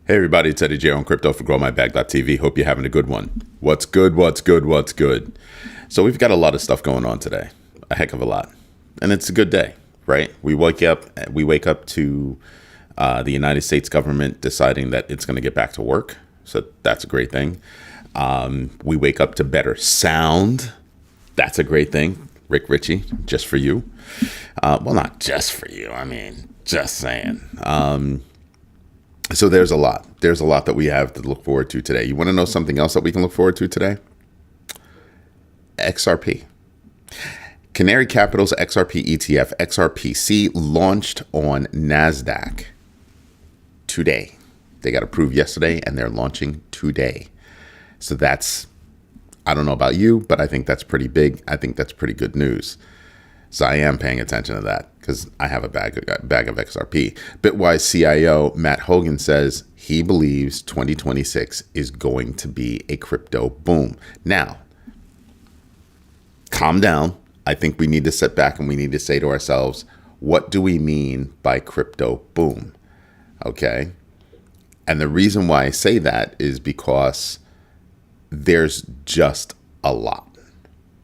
Hey everybody, it's Eddie J on Crypto for GrowMyBag.tv. Hope you're having a good one. What's good? What's good? What's good? So we've got a lot of stuff going on today, a heck of a lot, and it's a good day, right? We wake up to the United States government deciding that it's going to get back to work, so that's a great thing. We wake up to better sound. That's a great thing. Rick Ritchie, just for you. Well, not just for you. I mean, just saying. So there's a lot. There's a lot that we have to look forward to today. You want to know something else that we can look forward to today? XRP. Canary Capital's XRP ETF, XRPC, launched on NASDAQ today. They got approved yesterday and they're launching today. So that's, I don't know about you, but I think that's pretty big. I think that's pretty good news. So I am paying attention to that because I have a bag of XRP. Bitwise CIO Matt Hogan says he believes 2026 is going to be a crypto boom. Now, calm down. I think we need to sit back and we need to say to ourselves, what do we mean by crypto boom? Okay. And the reason why I say that is because there's just a lot.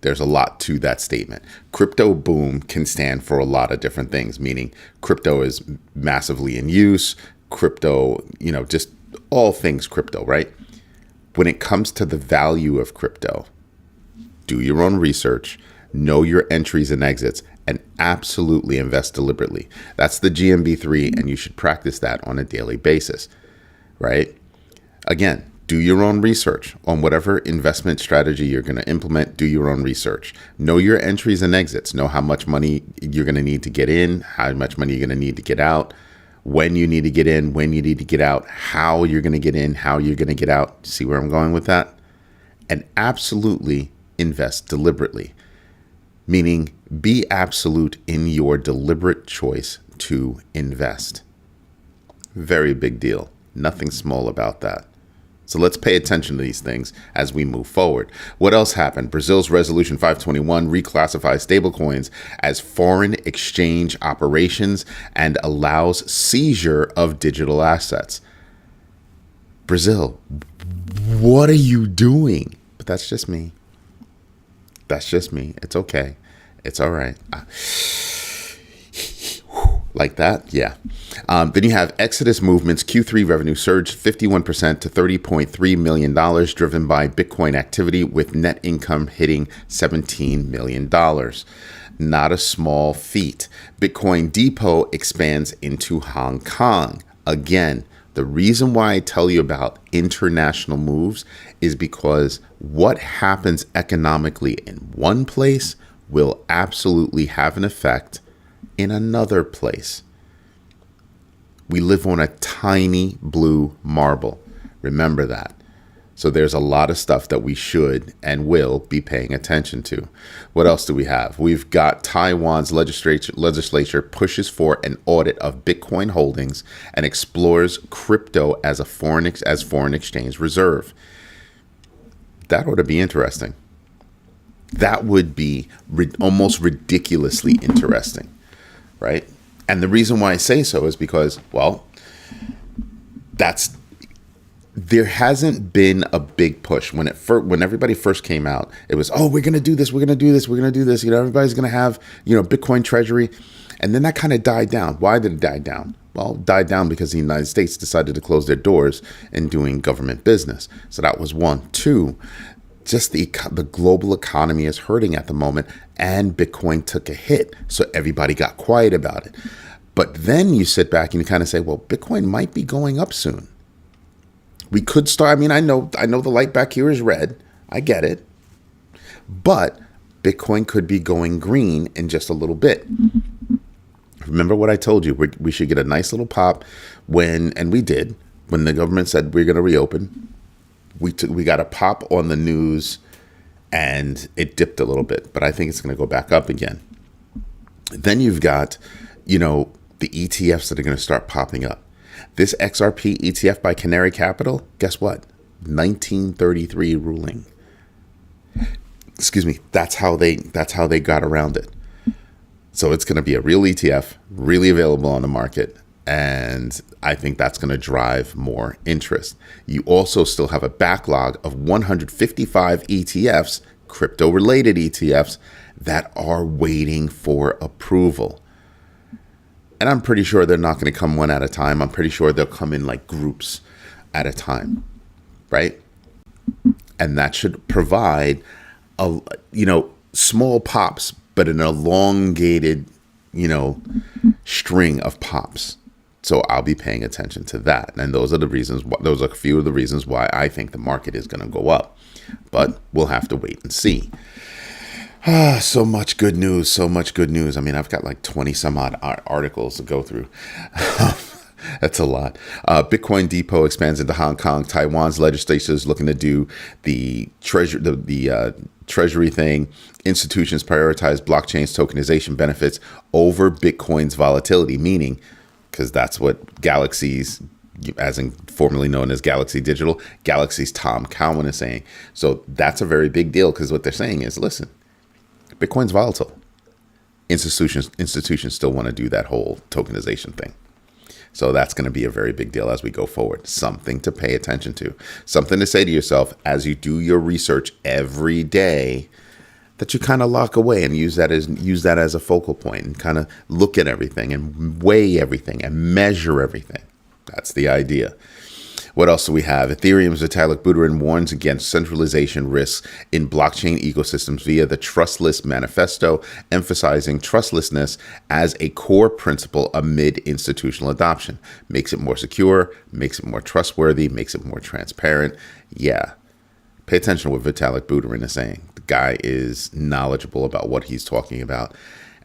There's a lot to that statement. Crypto boom can stand for a lot of different things, meaning crypto is massively in use, crypto, just all things crypto, right? When it comes to the value of crypto, do your own research, know your entries and exits, and absolutely invest deliberately. That's the GMB 3, and you should practice that on a daily basis, right? Again, do your own research on whatever investment strategy you're going to implement. Do your own research. Know your entries and exits. Know how much money you're going to need to get in, how much money you're going to need to get out, when you need to get in, when you need to get out, how you're going to get in, how you're going to get out. See where I'm going with that? And absolutely invest deliberately, meaning be absolute in your deliberate choice to invest. Very big deal. Nothing small about that. So let's pay attention to these things as we move forward. What else happened? Brazil's Resolution 521 reclassifies stablecoins as foreign exchange operations and allows seizure of digital assets. Brazil, what are you doing? But that's just me. That's just me. It's okay. It's all right. Like that? Yeah. Then you have Exodus Movement's Q3 revenue surged 51% to $30.3 million, driven by Bitcoin activity, with net income hitting $17 million. Not a small feat. Bitcoin Depot expands into Hong Kong. Again, the reason why I tell you about international moves is because what happens economically in one place will absolutely have an effect in another place. We live on a tiny blue marble. Remember that. So there's a lot of stuff that we should and will be paying attention to. What else do we have? We've got Taiwan's legislature pushes for an audit of Bitcoin holdings and explores crypto as a foreign exchange reserve. That ought to be interesting. That would be almost ridiculously interesting. Right? And the reason why I say so is because, well, there hasn't been a big push. When everybody first came out, it was, oh, we're going to do this, we're going to do this, we're going to do this. Everybody's going to have, Bitcoin treasury. And then that kind of died down. Why did it die down? Well, it died down because the United States decided to close their doors in doing government business. So that was one. Two, just the global economy is hurting at the moment, and Bitcoin took a hit. So everybody got quiet about it. But then you sit back and you kind of say, well, Bitcoin might be going up soon. We could start. I mean, I know the light back here is red. I get it. But Bitcoin could be going green in just a little bit. Remember what I told you? We should get a nice little pop and we did, when the government said we're going to reopen. We got a pop on the news and it dipped a little bit, but I think it's going to go back up again. Then you've got, the ETFs that are going to start popping up. This XRP ETF by Canary Capital, guess what? 1933 ruling. Excuse me. That's how they got around it. So it's going to be a real ETF, really available on the market. And I think that's going to drive more interest. You also still have a backlog of 155 ETFs, crypto related ETFs, that are waiting for approval. And I'm pretty sure they're not going to come one at a time. I'm pretty sure they'll come in like groups at a time, right? And that should provide small pops, but an elongated, string of pops. So I'll be paying attention to that. And those are a few of the reasons why I think the market is going to go up. But we'll have to wait and see. So much good news. I mean, I've got like 20 some odd articles to go through. That's a lot. Bitcoin Depot expands into Hong Kong. Taiwan's legislature is looking to do the treasury thing. Institutions prioritize blockchain's tokenization benefits over Bitcoin's volatility, meaning, because that's what Galaxy's, as in formerly known as Galaxy Digital, Galaxy's Tom Cowan is saying. So that's a very big deal, because what they're saying is, listen, Bitcoin's volatile. Institutions still want to do that whole tokenization thing. So that's going to be a very big deal as we go forward. Something to pay attention to. Something to say to yourself as you do your research every day, that you kind of lock away and use that as a focal point and kind of look at everything and weigh everything and measure everything. That's the idea. What else do we have? Ethereum's Vitalik Buterin warns against centralization risks in blockchain ecosystems via the Trustless Manifesto, emphasizing trustlessness as a core principle amid institutional adoption. Makes it more secure, makes it more trustworthy, makes it more transparent. Yeah. Pay attention to what Vitalik Buterin is saying. The guy is knowledgeable about what he's talking about,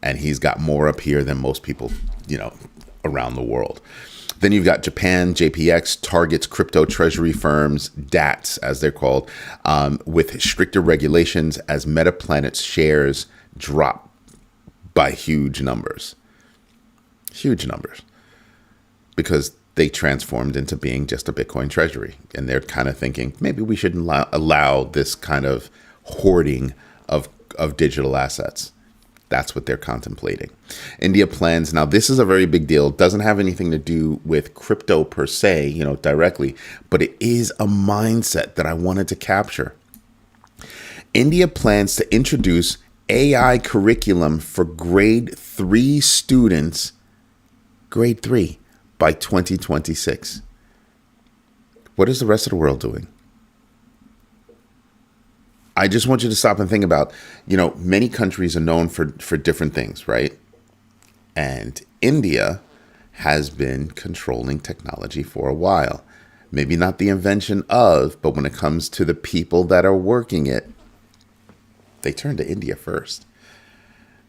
and he's got more up here than most people, around the world. Then you've got Japan, JPX targets crypto treasury firms, DATs as they're called, with stricter regulations as Metaplanet's shares drop by huge numbers. Huge numbers. Because they transformed into being just a Bitcoin treasury. And they're kind of thinking, maybe we shouldn't allow this kind of hoarding of digital assets. That's what they're contemplating. India plans. Now, this is a very big deal. It doesn't have anything to do with crypto per se, directly, but it is a mindset that I wanted to capture. India plans to introduce AI curriculum for grade 3 students, grade 3, by 2026. What is the rest of the world doing? I just want you to stop and think about, many countries are known for different things, right? And India has been controlling technology for a while. Maybe not the invention of, but when it comes to the people that are working it, they turn to India first.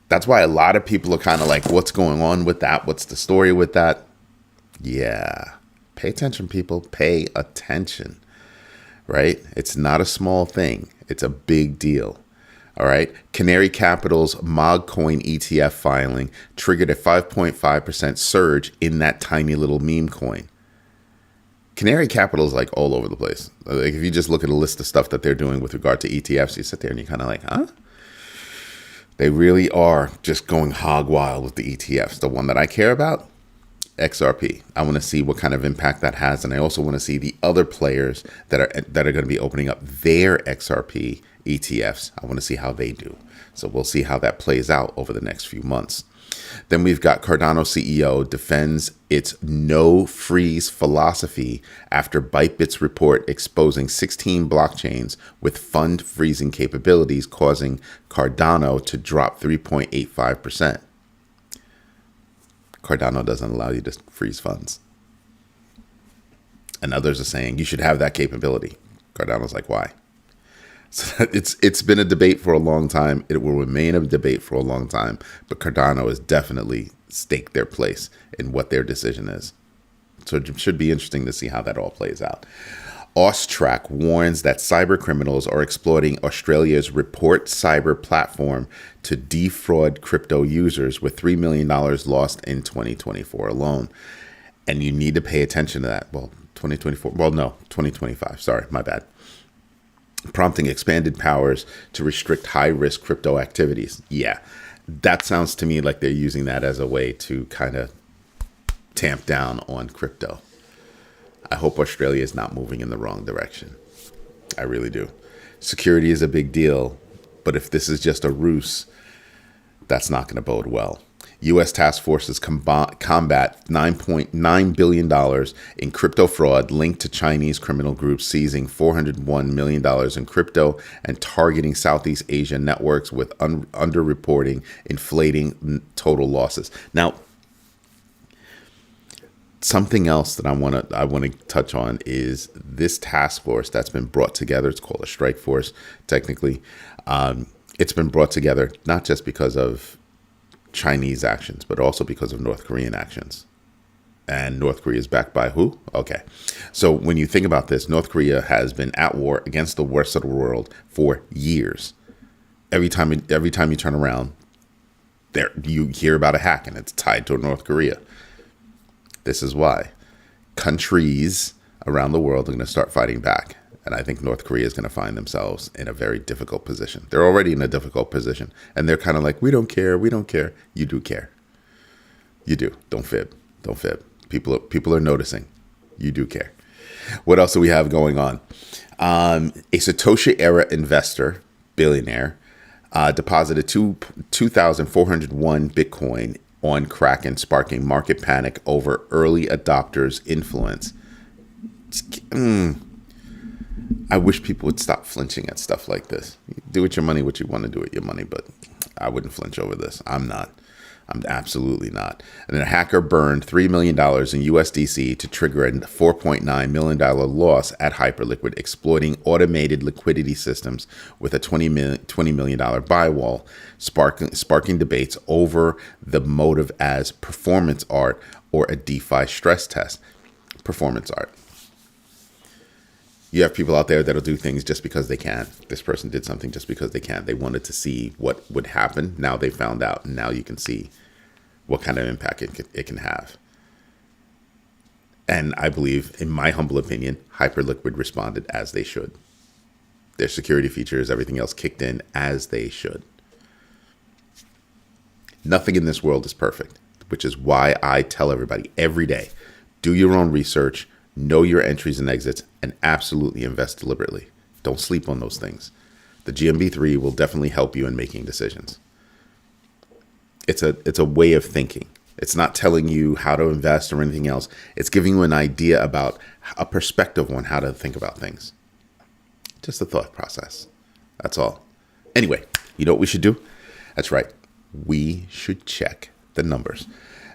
That's why a lot of people are kind of like, what's going on with that? What's the story with that? Yeah. Pay attention, people. Pay attention, right? It's not a small thing. It's a big deal. All right. Canary Capital's MogCoin ETF filing triggered a 5.5% surge in that tiny little meme coin. Canary Capital is like all over the place. Like if you just look at a list of stuff that they're doing with regard to ETFs, you sit there and you're kind of like, huh? They really are just going hog wild with the ETFs. The one that I care about, XRP. I want to see what kind of impact that has, and I also want to see the other players that are going to be opening up their XRP ETFs. I want to see how they do. So we'll see how that plays out over the next few months. Then we've got Cardano CEO defends its no freeze philosophy after Bytebit's report exposing 16 blockchains with fund freezing capabilities, causing Cardano to drop 3.85%. Cardano doesn't allow you to freeze funds. And others are saying you should have that capability. Cardano's like, why? So it's been a debate for a long time. It will remain a debate for a long time. But Cardano has definitely staked their place in what their decision is. So it should be interesting to see how that all plays out. Austrac warns that cyber criminals are exploiting Australia's Report Cyber platform to defraud crypto users, with $3 million lost in 2024 alone. And you need to pay attention to that. Well, 2024. Well, no, 2025. Sorry, my bad. Prompting expanded powers to restrict high-risk crypto activities. Yeah, that sounds to me like they're using that as a way to kind of tamp down on crypto. I hope Australia is not moving in the wrong direction. I really do. Security is a big deal, but if this is just a ruse, that's not going to bode well. U.S. task forces combat $9.9 billion in crypto fraud linked to Chinese criminal groups seizing $401 million in crypto and targeting Southeast Asian networks with underreporting, inflating total losses. Now, something else that I want to touch on is this task force that's been brought together. It's called a strike force, technically. It's been brought together not just because of Chinese actions, but also because of North Korean actions. And North Korea is backed by who? Okay. So when you think about this, North Korea has been at war against the rest of the world for years. Every time you turn around, there you hear about a hack and it's tied to North Korea. This is why countries around the world are going to start fighting back. And I think North Korea is going to find themselves in a very difficult position. They're already in a difficult position. And they're kind of like, we don't care. We don't care. You do care. You do. Don't fib. Don't fib. People are noticing. You do care. What else do we have going on? A Satoshi era investor, billionaire, deposited 2,401 Bitcoin on Kraken, sparking market panic over early adopters' influence. I wish people would stop flinching at stuff like this. Do with your money what you want to do with your money, but I wouldn't flinch over this. I'm absolutely not. And then a hacker burned $3 million in USDC to trigger a $4.9 million loss at Hyperliquid, exploiting automated liquidity systems with a $20 million buy wall, sparking debates over the motive as performance art or a DeFi stress test. Performance art. You have people out there that'll do things just because they can. This person did something just because they can. They wanted to see what would happen. Now they found out, and now you can see what kind of impact it can have. And I believe, in my humble opinion, Hyperliquid responded as they should. Their security features, everything else kicked in as they should. Nothing in this world is perfect, which is why I tell everybody every day, do your own research, know your entries and exits, and absolutely invest deliberately. Don't sleep on those things. The GMB3 will definitely help you in making decisions. It's a way of thinking. It's not telling you how to invest or anything else. It's giving you an idea about a perspective on how to think about things. Just a thought process. That's all. Anyway, you know what we should do? That's right. We should check the numbers.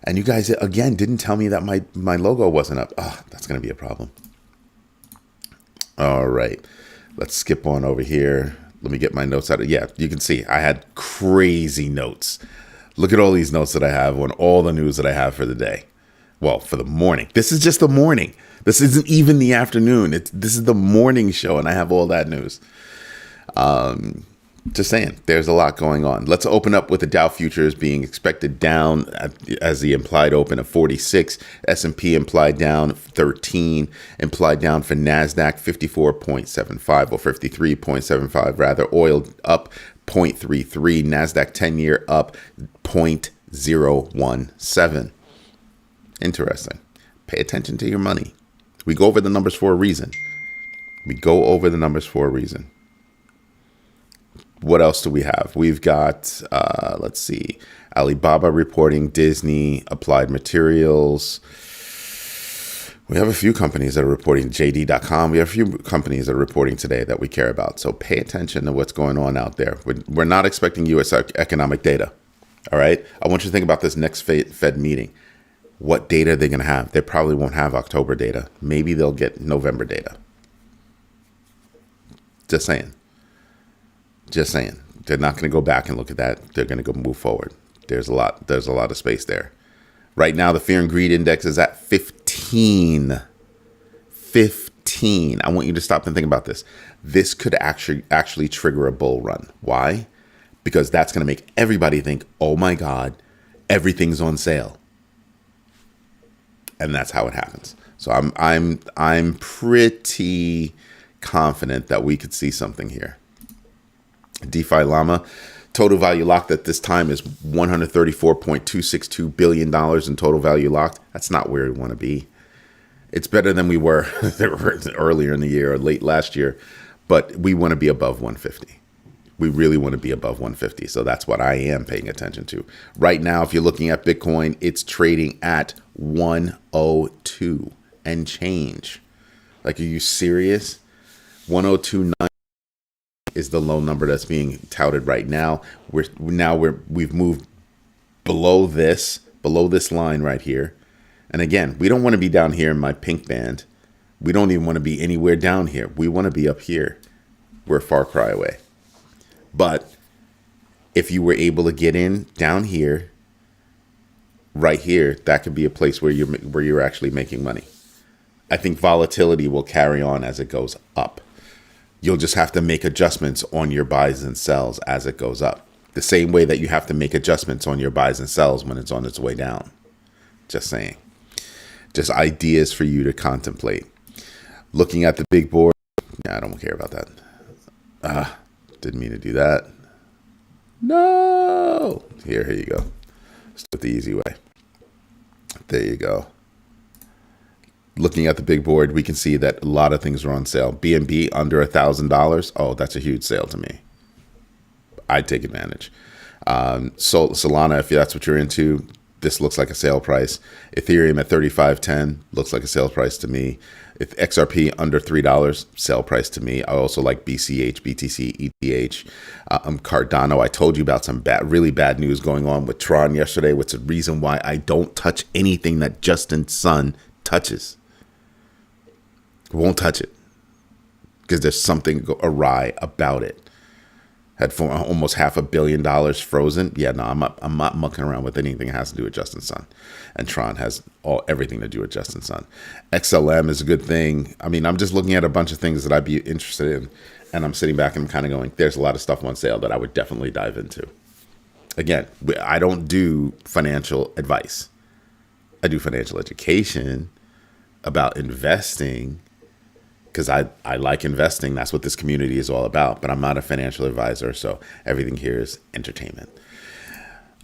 And you guys, again, didn't tell me that my logo wasn't up. Oh, that's going to be a problem. All right. Let's skip on over here. Let me get my notes out. Yeah, you can see I had crazy notes. Look at all these notes that I have on all the news that I have for the day. Well, for the morning. This is just the morning. This isn't even the afternoon. This is the morning show, and I have all that news. Just saying, there's a lot going on. Let's open up with the Dow futures being expected down as the implied open of 46. S&P implied down 13. Implied down for NASDAQ 54.75 or 53.75 rather. Oil up 0.33. NASDAQ 10-year up 0.017. Interesting. Pay attention to your money. We go over the numbers for a reason. What else do we have? We've got, let's see, Alibaba reporting, Disney, Applied Materials. We have a few companies that are reporting, JD.com. We have a few companies that are reporting today that we care about. So pay attention to what's going on out there. We're not expecting U.S. economic data. All right. I want you to think about this next Fed meeting. What data are they going to have? They probably won't have October data. Maybe they'll get November data. Just saying. They're not going to go back and look at that. They're going to go move forward. There's a lot of space there. Right now, the fear and greed index is at 15. 15. I want you to stop and think about this. This could actually trigger a bull run. Why? Because that's going to make everybody think, oh my God, everything's on sale. And that's how it happens. So I'm pretty confident that we could see something here. DeFi Llama Total value locked at this time is $134.262 billion in total value locked. That's not where we want to be. It's better than we were earlier in the year or late last year, but we want to be above 150. We really want to be above 150. So that's what I am paying attention to. Right now, if you're looking at Bitcoin, it's trading at 102 and change. Like, are you serious? 102.9 is the low number that's being touted right now. We've moved below this line right here. And again, we don't want to be down here in my pink band. We don't even want to be anywhere down here. We want to be up here. We're a far cry away. But if you were able to get in down here, right here, that could be a place where you're actually making money. I think volatility will carry on as it goes up. You'll just have to make adjustments on your buys and sells as it goes up. The same way that you have to make adjustments on your buys and sells when it's on its way down. Just saying. Just ideas for you to contemplate. Looking at the big board. Yeah, I don't care about that. Didn't mean to do that. No. Here you go. Let's do it the easy way. There you go. Looking at the big board, we can see that a lot of things are on sale. GMB under $1,000. Oh, that's a huge sale to me. I'd take advantage. Solana, if that's what you're into, this looks like a sale price. Ethereum at $35.10 looks like a sale price to me. If XRP under $3, sale price to me. I also like BCH, BTC, ETH. Cardano, I told you about some really bad news going on with Tron yesterday, which is the reason why I don't touch anything that Justin Sun touches. Won't touch it because there's something awry about it. Had almost $500 million frozen. Yeah, no, I'm not mucking around with anything that has to do with Justin Sun. And Tron has everything to do with Justin Sun. XLM is a good thing. I mean, I'm just looking at a bunch of things that I'd be interested in. And I'm sitting back and I'm kind of going, there's a lot of stuff on sale that I would definitely dive into. Again, I don't do financial advice. I do financial education about investing. Because I like investing. That's what this community is all about. But I'm not a financial advisor, so everything here is entertainment.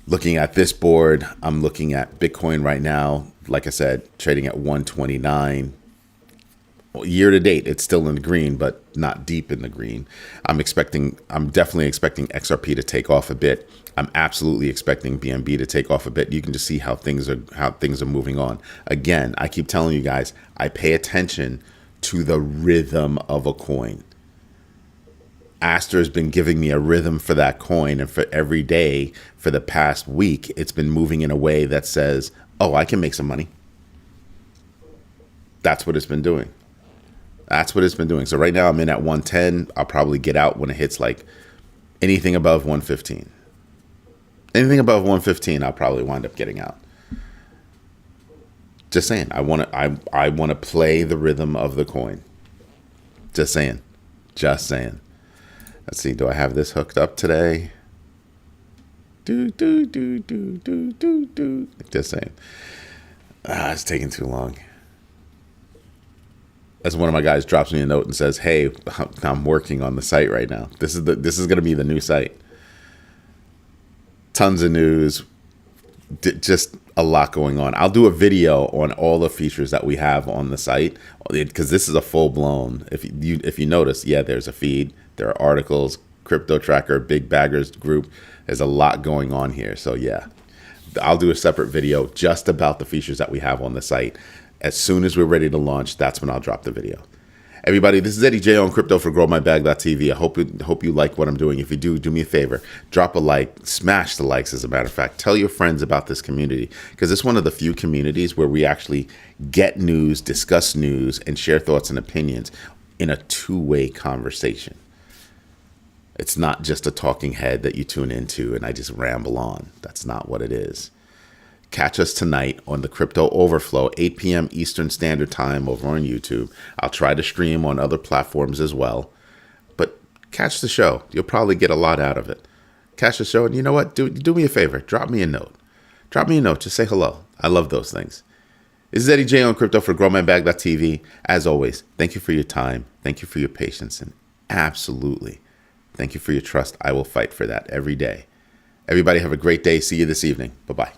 Looking at this board, I'm looking at Bitcoin right now. Like I said, trading at 129. Well, year to date, it's still in the green, but not deep in the green. I'm definitely expecting XRP to take off a bit. I'm absolutely expecting BNB to take off a bit. You can just see how things are moving on. Again, I keep telling you guys, I pay attention to the rhythm of a coin. Aster has been giving me a rhythm for that coin, and for every day for the past week, it's been moving in a way that says, oh, I can make some money. That's what it's been doing. That's what it's been doing. So right now I'm in at 110. I'll probably get out when it hits like anything above 115. Anything above 115, I'll probably wind up getting out. Just saying, I want to play the rhythm of the coin. Just saying. Just saying. Let's see, do I have this hooked up today? Just saying. It's taking too long. As one of my guys drops me a note and says, hey, I'm working on the site right now. This is going to be the new site. Tons of news. Just a lot going on. I'll do a video on all the features that we have on the site because this is a full blown. If you notice, yeah, there's a feed, there are articles, crypto tracker, big baggers group. There's a lot going on here. So yeah, I'll do a separate video just about the features that we have on the site. As soon as we're ready to launch, that's when I'll drop the video. Everybody, this is Eddie J on Crypto for GrowMyBag.tv. I hope you like what I'm doing. If you do me a favor. Drop a like. Smash the likes, as a matter of fact. Tell your friends about this community because it's one of the few communities where we actually get news, discuss news, and share thoughts and opinions in a two-way conversation. It's not just a talking head that you tune into and I just ramble on. That's not what it is. Catch us tonight on the Crypto Overflow, 8 p.m. Eastern Standard Time over on YouTube. I'll try to stream on other platforms as well. But catch the show. You'll probably get a lot out of it. Catch the show, and you know what? Do me a favor. Drop me a note. Drop me a note. Just say hello. I love those things. This is Eddie J on Crypto for GrowMyBag.tv. As always, thank you for your time. Thank you for your patience. And absolutely, thank you for your trust. I will fight for that every day. Everybody have a great day. See you this evening. Bye-bye.